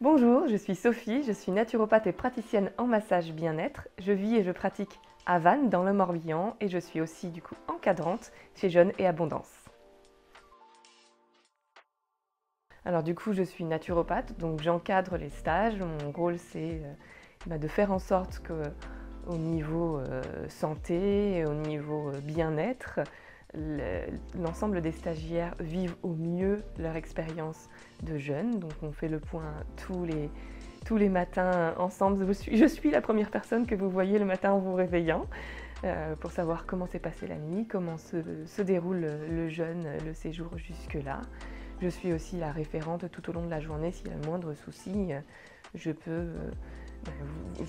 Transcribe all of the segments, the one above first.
Bonjour, je suis Sophie, je suis naturopathe et praticienne en massage bien-être. Je vis et je pratique à Vannes, dans le Morbihan, et je suis aussi encadrante chez Jeunes et Abondance. Alors je suis naturopathe, donc j'encadre les stages. Mon rôle c'est de faire en sorte que au niveau santé et au niveau bien-être, l'ensemble des stagiaires vivent au mieux leur expérience de jeunes. Donc on fait le point tous les matins ensemble. Je suis la première personne que vous voyez le matin en vous réveillant pour savoir comment s'est passée la nuit, comment se déroule le jeûne, le séjour jusque-là. Je suis aussi la référente tout au long de la journée. S'il y a le moindre souci, je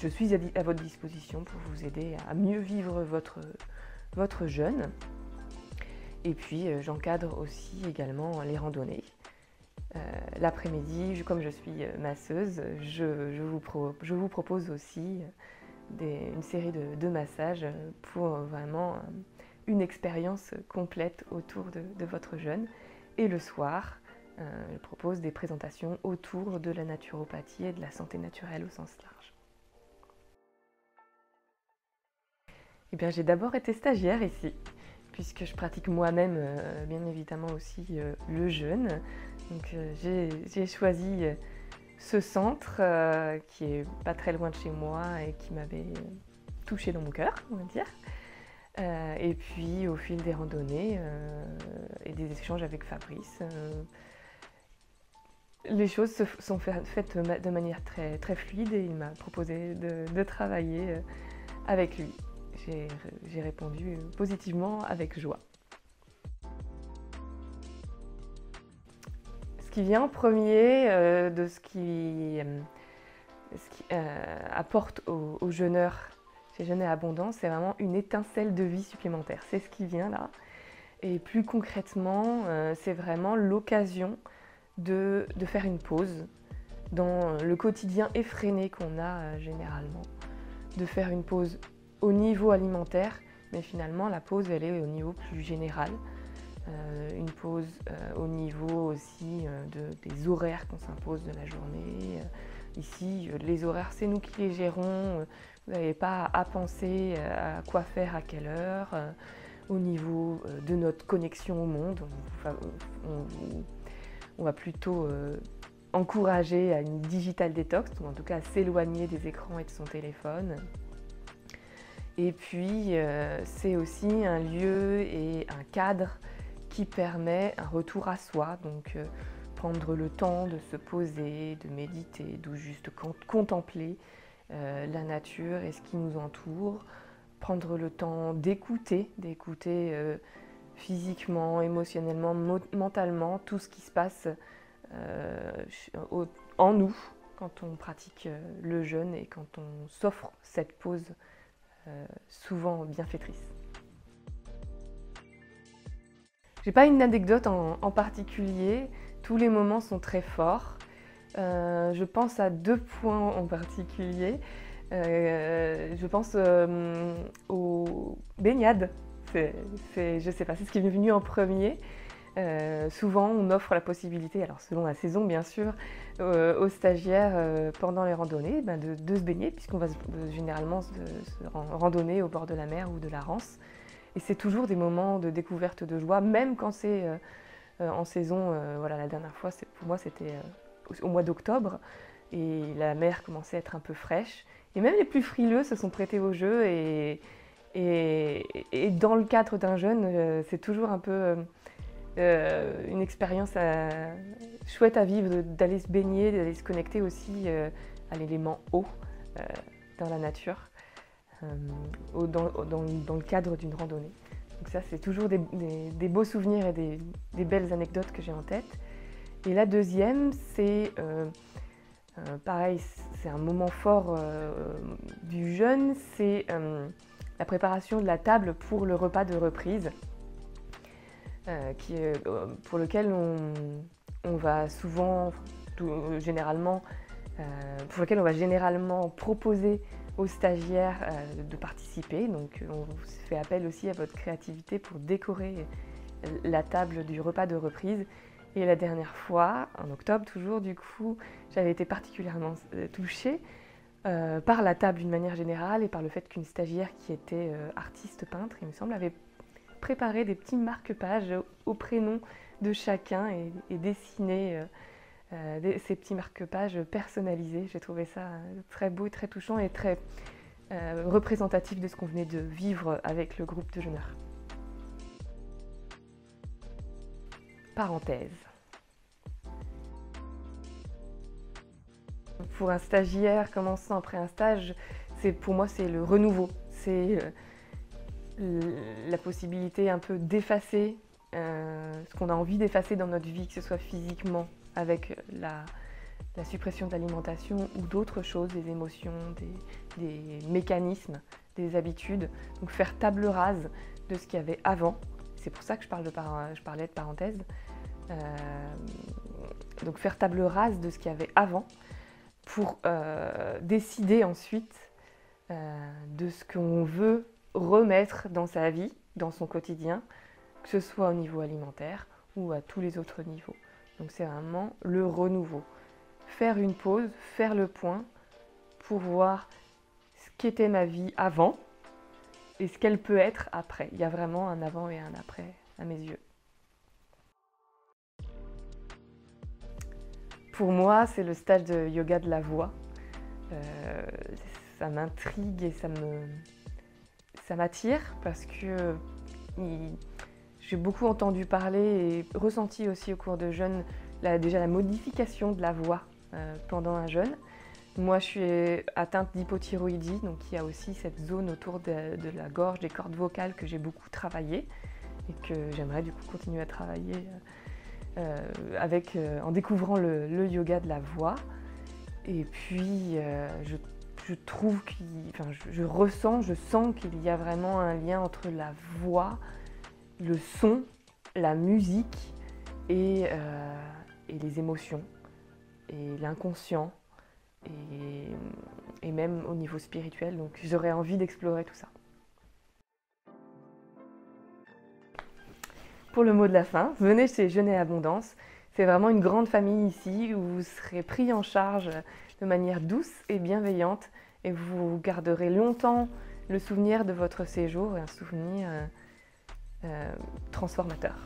suis à votre disposition pour vous aider à mieux vivre votre jeûne. Et puis j'encadre aussi également les randonnées. L'après-midi, comme je suis masseuse, je vous propose aussi une série de massages pour vraiment une expérience complète autour de votre jeûne. Et le soir, je propose des présentations autour de la naturopathie et de la santé naturelle au sens large. Eh bien, j'ai d'abord été stagiaire ici, puisque je pratique moi-même bien évidemment aussi le jeûne. Donc j'ai choisi ce centre qui est pas très loin de chez moi et qui m'avait touchée dans mon cœur, on va dire. Et puis au fil des randonnées et des échanges avec Fabrice, les choses se sont faites de manière très, très fluide et il m'a proposé de travailler avec lui. J'ai répondu positivement avec joie. Ce qui vient en premier de ce qui apporte aux jeûneurs chez Jeunes et Abondance, c'est vraiment une étincelle de vie supplémentaire. C'est ce qui vient là. Et plus concrètement, c'est vraiment l'occasion de faire une pause dans le quotidien effréné qu'on a généralement. De faire une pause au niveau alimentaire, mais finalement la pause elle est au niveau plus général. Une pause au niveau aussi des horaires qu'on s'impose de la journée. Ici, les horaires, c'est nous qui les gérons. Vous n'avez pas à penser à quoi faire à quelle heure. Au niveau de notre connexion au monde, on va plutôt encourager à une digital détox, ou en tout cas à s'éloigner des écrans et de son téléphone. Et puis, c'est aussi un lieu et un cadre qui permet un retour à soi, donc prendre le temps de se poser, de méditer, de juste contempler la nature et ce qui nous entoure, prendre le temps d'écouter physiquement, émotionnellement, mentalement, tout ce qui se passe en nous quand on pratique le jeûne et quand on s'offre cette pause souvent bienfaitrice. J'ai pas une anecdote en particulier, tous les moments sont très forts. Je pense à 2 points en particulier. Je pense aux baignades. Je sais pas, c'est ce qui est venu en premier. Souvent, on offre la possibilité, alors selon la saison bien sûr, aux stagiaires pendant les randonnées de se baigner, puisqu'on va généralement se randonner au bord de la mer ou de la Rance. Et c'est toujours des moments de découverte de joie, même quand c'est en saison. Voilà, la dernière fois, pour moi, c'était au mois d'octobre, et la mer commençait à être un peu fraîche. Et même les plus frileux se sont prêtés au jeu, et dans le cadre d'un jeûne, c'est toujours un peu une expérience chouette à vivre, d'aller se baigner, d'aller se connecter aussi à l'élément eau dans la nature. Dans le cadre d'une randonnée. Donc ça, c'est toujours des beaux souvenirs et des belles anecdotes que j'ai en tête. Et la deuxième, c'est pareil, c'est un moment fort du jeûne, c'est la préparation de la table pour le repas de reprise, pour lequel on va souvent, généralement, pour lequel on va généralement proposer aux stagiaires de participer. Donc on fait appel aussi à votre créativité pour décorer la table du repas de reprise. Et la dernière fois, en octobre toujours, du coup, j'avais été particulièrement touchée par la table d'une manière générale et par le fait qu'une stagiaire qui était artiste peintre, il me semble, avait préparé des petits marque-pages au prénom de chacun et dessiné ces petits marque-pages personnalisés. J'ai trouvé ça très beau, très touchant et très représentatif de ce qu'on venait de vivre avec le groupe de jeûneurs. Parenthèse. Pour un stagiaire commençant après un stage, pour moi c'est le renouveau, c'est la possibilité un peu d'effacer ce qu'on a envie d'effacer dans notre vie, que ce soit physiquement avec la suppression de l'alimentation ou d'autres choses, des émotions, des mécanismes, des habitudes. Donc faire table rase de ce qu'il y avait avant. C'est pour ça que je parlais de parenthèse. Donc faire table rase de ce qu'il y avait avant pour décider ensuite de ce qu'on veut remettre dans sa vie, dans son quotidien, que ce soit au niveau alimentaire ou à tous les autres niveaux. Donc c'est vraiment le renouveau. Faire une pause, faire le point pour voir ce qu'était ma vie avant et ce qu'elle peut être après. Il y a vraiment un avant et un après à mes yeux. Pour moi, c'est le stage de yoga de la voix. Ça m'intrigue et ça m'attire parce que j'ai beaucoup entendu parler et ressenti aussi au cours de jeûne déjà la modification de la voix pendant un jeûne. Moi, je suis atteinte d'hypothyroïdie, donc il y a aussi cette zone autour de la gorge, des cordes vocales que j'ai beaucoup travaillé et que j'aimerais du coup continuer à travailler en découvrant le yoga de la voix. Et puis, je trouve je sens qu'il y a vraiment un lien entre la voix, le son, la musique et les émotions et l'inconscient et même au niveau spirituel. Donc j'aurais envie d'explorer tout ça. Pour le mot de la fin, venez chez Jeûner Abondance. C'est vraiment une grande famille ici où vous serez pris en charge de manière douce et bienveillante et vous garderez longtemps le souvenir de votre séjour et un souvenir transformateur.